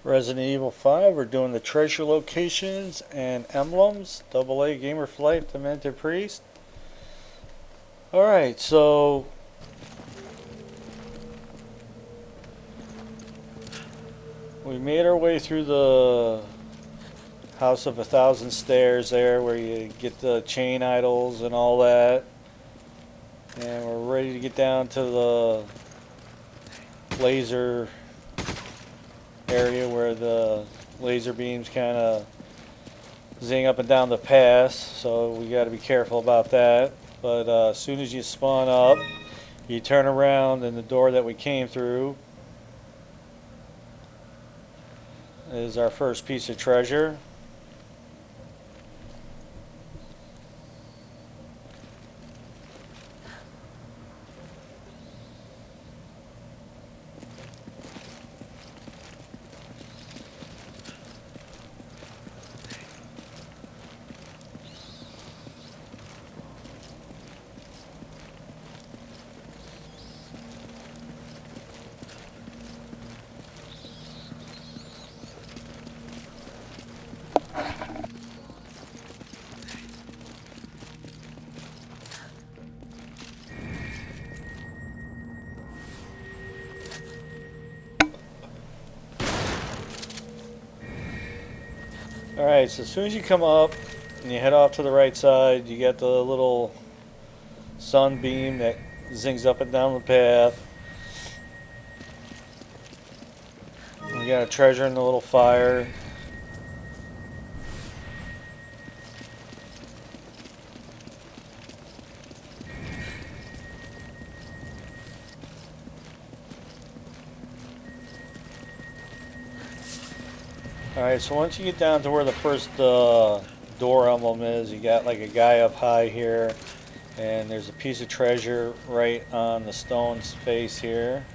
Resident Evil 5, we're doing the treasure locations and emblems. AA Gamer for Life, Demented Priest. Alright, so we made our way through the House of 1,000 Stairs there where you get the chain idols and all that. And we're ready to get down to the laser area where the laser beams kind of zing up and down the pass, so we got to be careful about that. But as soon as you spawn up, you turn around and the door that we came through is our first piece of treasure. Alright, so as soon as you come up and you head off to the right side, you get the little sunbeam that zings up and down the path. We got a treasure in the little fire. Alright, so once you get down to where the first door emblem is, you got like a guy up high here, and there's a piece of treasure right on the stone's face here.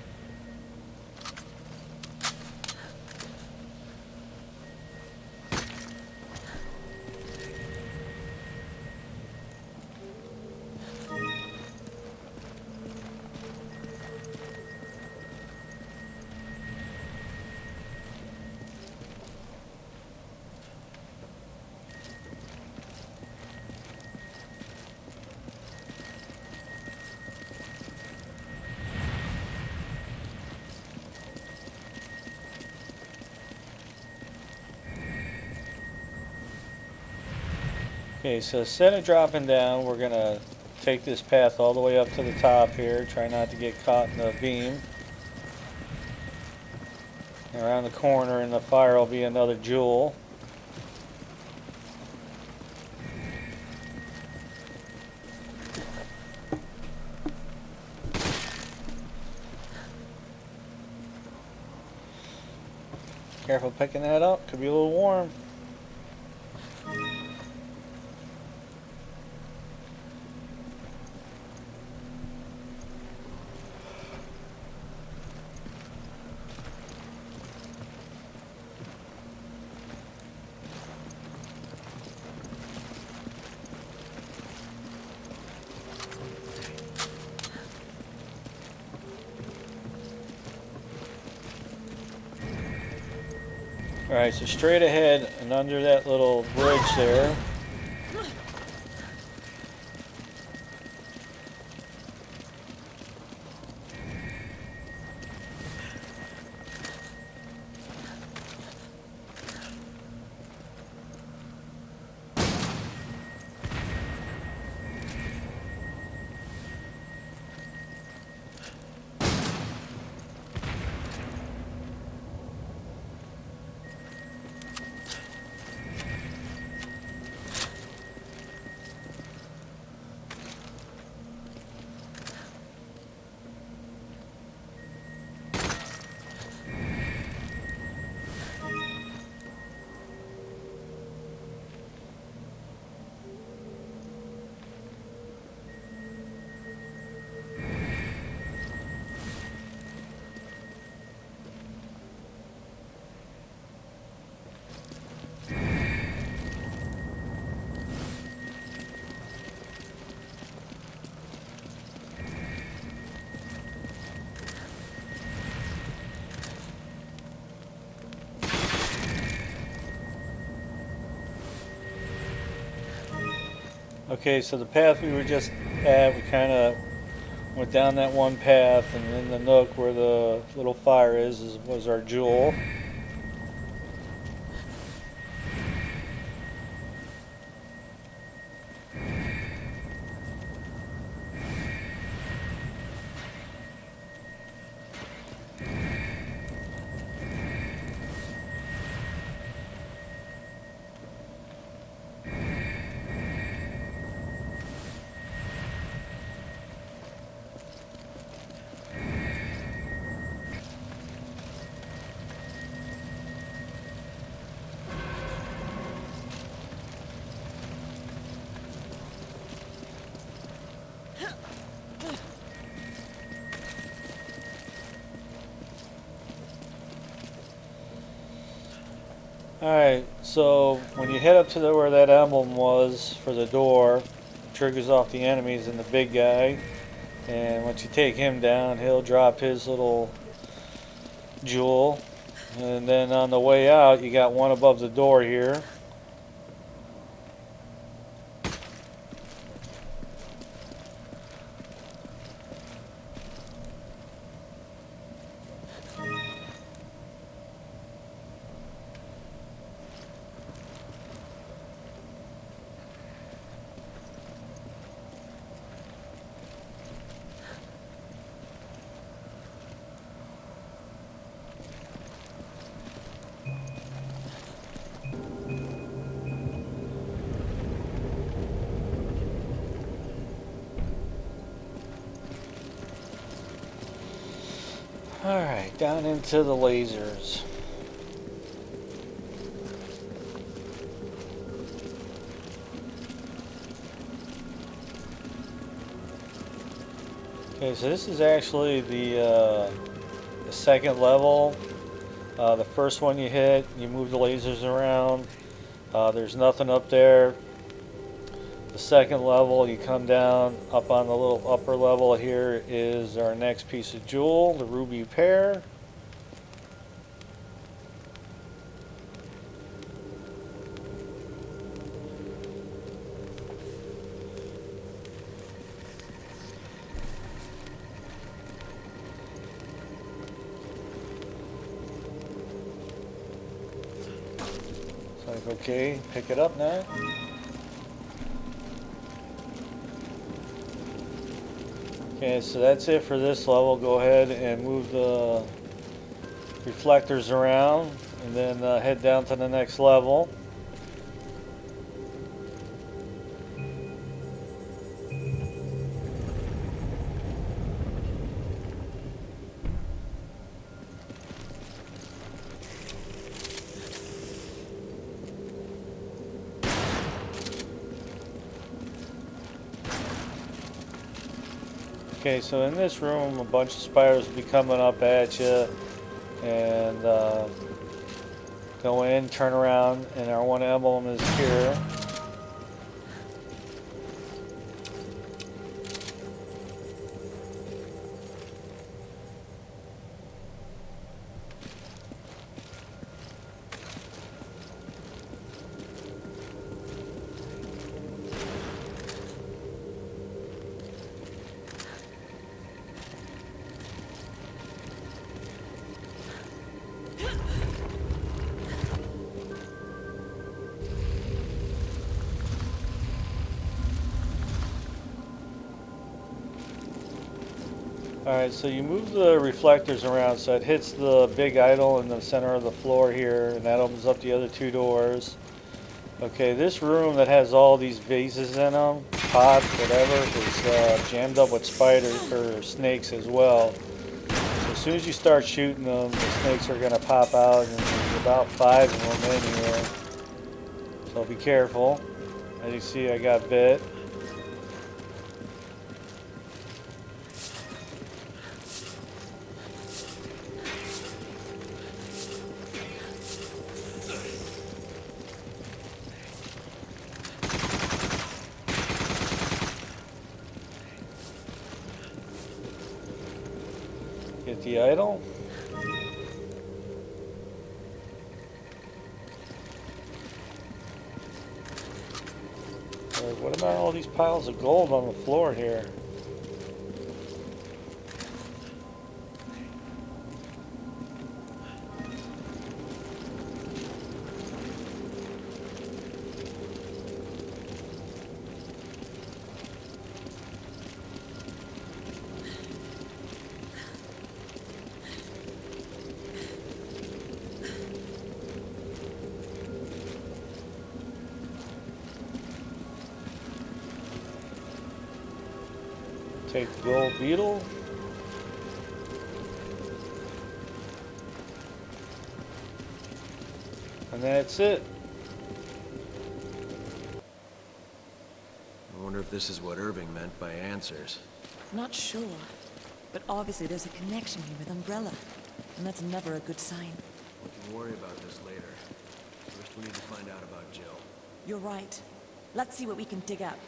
Okay, so instead of dropping down, we're going to take this path all the way up to the top here. Try not to get caught in the beam. And around the corner in the fire will be another jewel. Careful picking that up, could be a little warm. Alright, so straight ahead and under that little bridge there. Okay, so the path we were just at, we kind of went down that one path, and in the nook where the little fire was our jewel. Alright, so when you head up to where that emblem was for the door, triggers off the enemies and the big guy. And once you take him down, he'll drop his little jewel. And then on the way out, you got one above the door here. Alright, down into the lasers. Okay, so this is actually the second level. The first one you hit, you move the lasers around. There's nothing up there. The second level, you come down, up on the little upper level here is our next piece of jewel, the ruby pear. So like, okay, pick it up now. Okay, so that's it for this level. Go ahead and move the reflectors around and then head down to the next level. Okay, so in this room, a bunch of spiders will be coming up at you, and go in, turn around, and our one emblem is here. Alright, so you move the reflectors around so it hits the big idol in the center of the floor here, and that opens up the other two doors. Okay, this room that has all these vases in them, pots, whatever, is jammed up with spiders or snakes as well. So as soon as you start shooting them, the snakes are going to pop out, and there's about 5 of them in here. So be careful. As you see, I got bit. Get the idol. what about all these piles of gold on the floor here? Take the gold beetle. And that's it. I wonder if this is what Irving meant by answers. Not sure, but obviously there's a connection here with Umbrella, and that's never a good sign. We can worry about this later. First we need to find out about Jill. You're right. Let's see what we can dig up.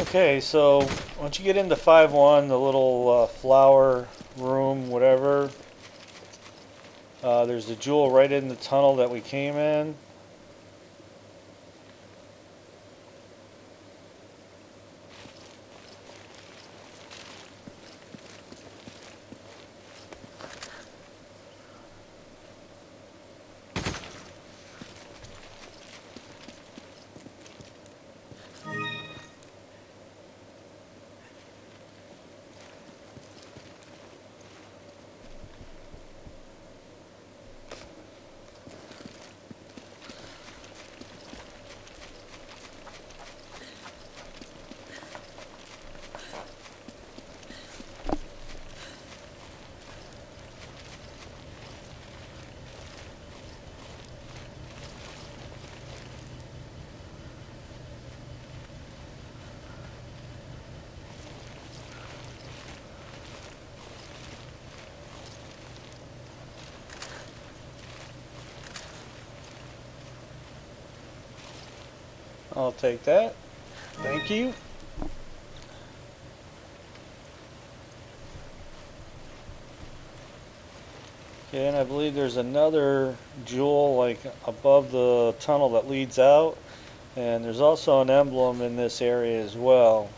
Okay, so once you get into 5-1, the little flower room, whatever, there's a jewel right in the tunnel that we came in. I'll take that. Thank you. Okay, and I believe there's another jewel like above the tunnel that leads out, and there's also an emblem in this area as well.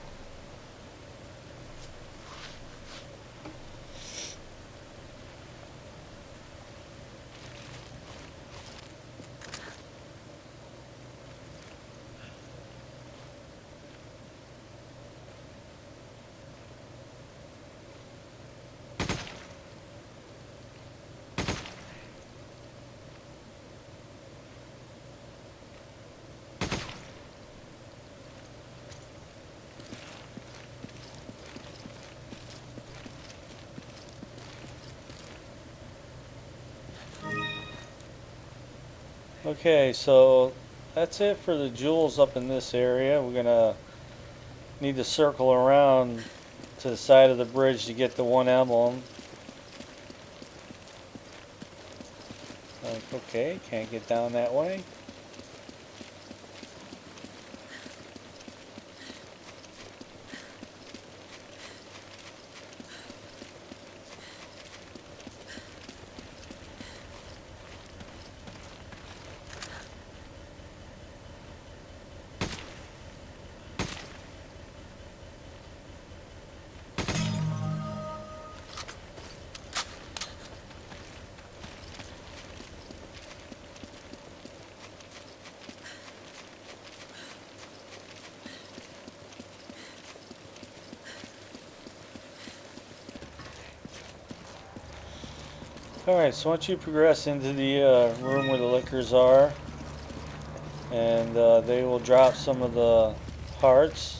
Okay, so that's it for the jewels up in this area. We're gonna need to circle around to the side of the bridge to get the one emblem. Okay, can't get down that way. Alright, so once you progress into the room where the liquors are, and they will drop some of the hearts.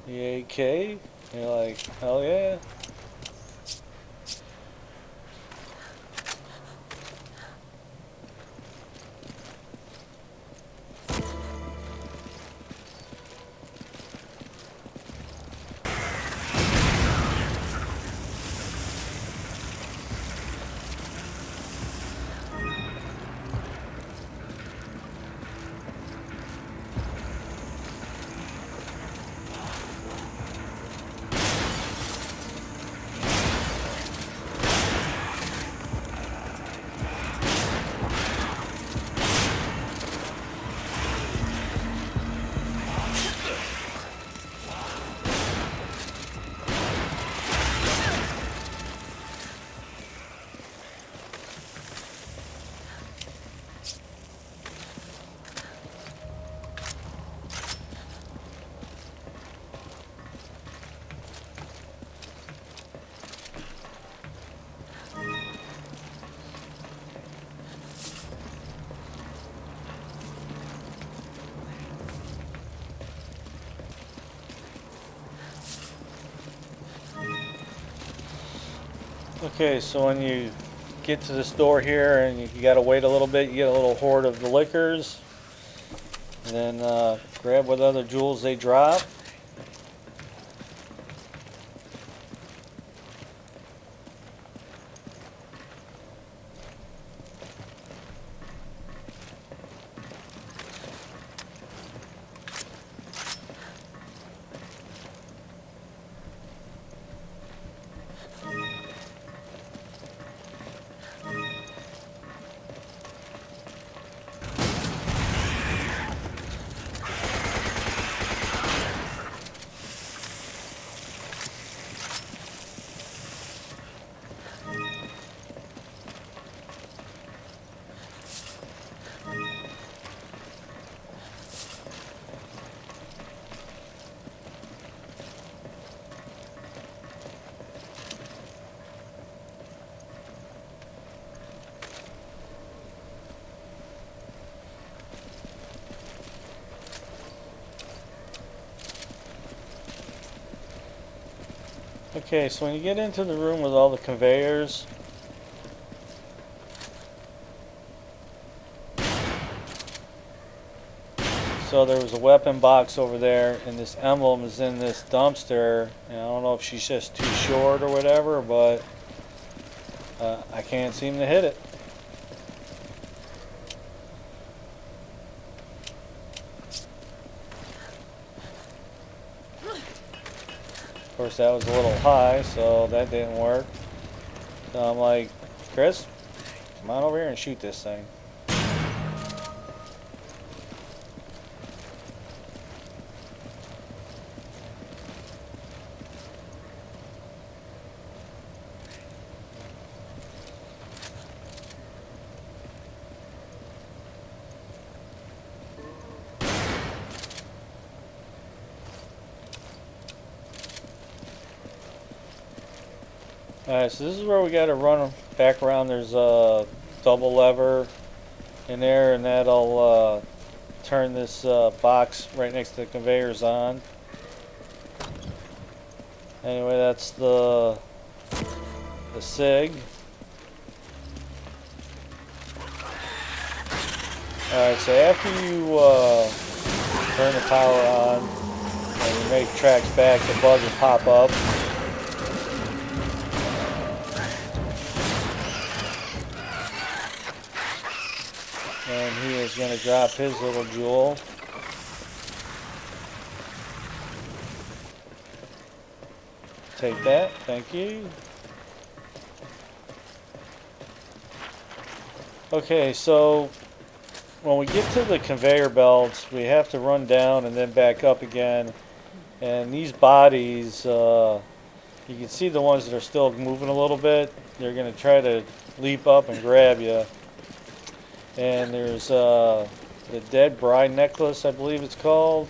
The AK, you're like, hell yeah. Okay, so when you get to this door here and you gotta wait a little bit, you get a little hoard of the liquors. And then grab what other jewels they drop. Okay, so when you get into the room with all the conveyors, so there was a weapon box over there, and this emblem is in this dumpster, and I don't know if she's just too short or whatever, but I can't seem to hit it. Of course, that was a little high, so that didn't work. So I'm like, Chris, come on over here and shoot this thing. Alright, so this is where we got to run back around. There's a double lever in there, and that'll turn this box right next to the conveyors on. Anyway, that's the SIG. Alright, so after you turn the power on and you make tracks back, the bug will pop up. And he is going to drop his little jewel. Take that, thank you. Okay, so when we get to the conveyor belts, we have to run down and then back up again. And these bodies, you can see the ones that are still moving a little bit. They're going to try to leap up and grab you. And there's the dead bride necklace, I believe it's called.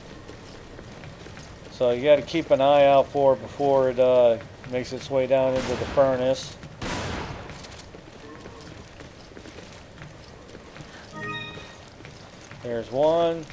So you got to keep an eye out for it before it makes its way down into the furnace. There's one.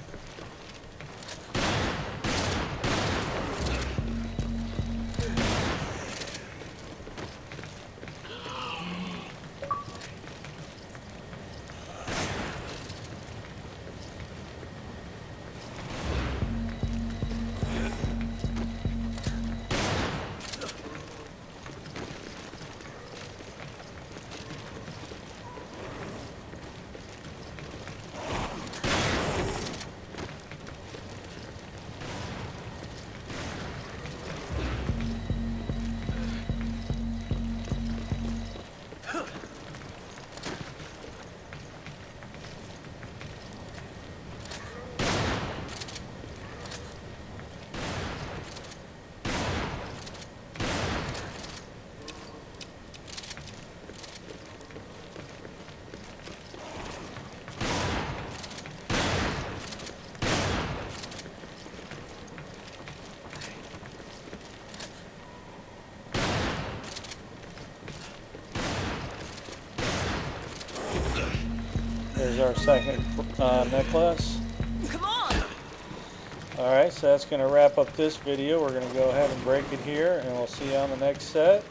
There's our second necklace. Come on! Alright, so that's going to wrap up this video. We're going to go ahead and break it here, and we'll see you on the next set.